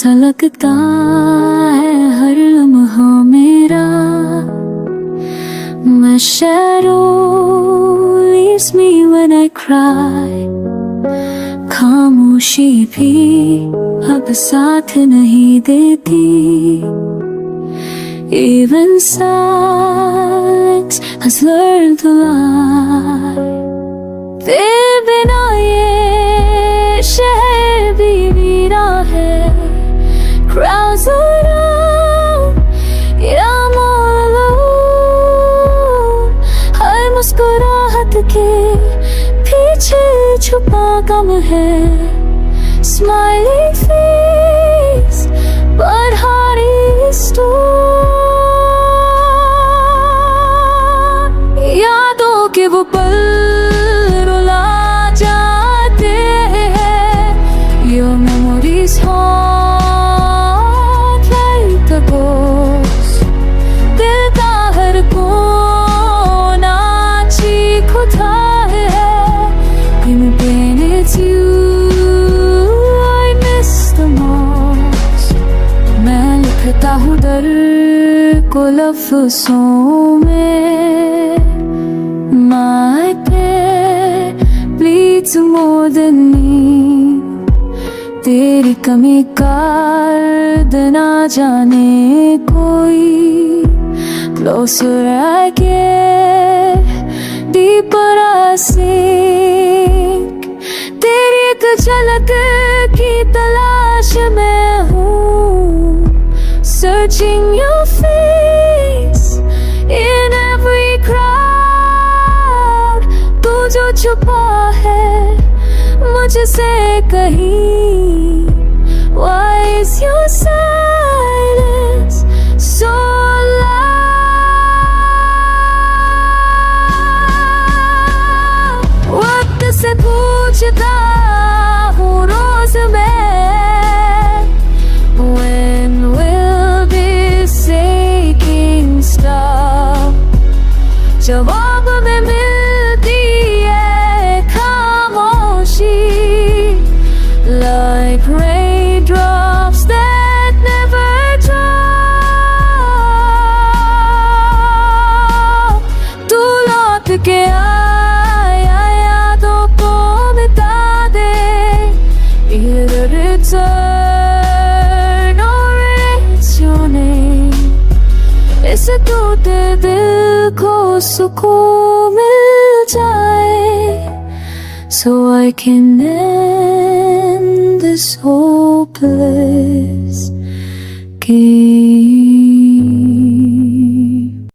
सा लगता है हर लम्हा मेरा। My shadow leaves me when I cry। खामोशी भी अब साथ नहीं देती। Even silence has learned to lie। तेरे बिना ये शहर भी मेरा है। Crowds around, yeah I'm all alone। हर मुस्कुराहट के पीछे छुपा गम है। Smiling face but heart is torn। यादों के वो पल रुला जाते हैं। Your memories haunt like the ghost। दिल का हर कोना चीख उठा है। In pain it's you I miss the most। मैं लिखता हूँ दर्द को लफ्ज़ों में। My pen bleeds more than me। तेरी कमी का दर्द ना जाने कोई। Closer I get, deeper I sink। तेरी एक झलक की तलाश में हूँ। Searching your face in every crowd। तू जो छुपा है मुझसे कहीं। Why is your silence so loud। वक्त से पूछता हूँ रोज मैं। When will this aching stop। जवाब में मिलती है खामोशी। Like raindrops that never drop। तू लौट के आया यादों को मिटा दे। Either return or erase your name। इस टूटे दिल को सुकून मिल जाए। So I can end this hopeless game।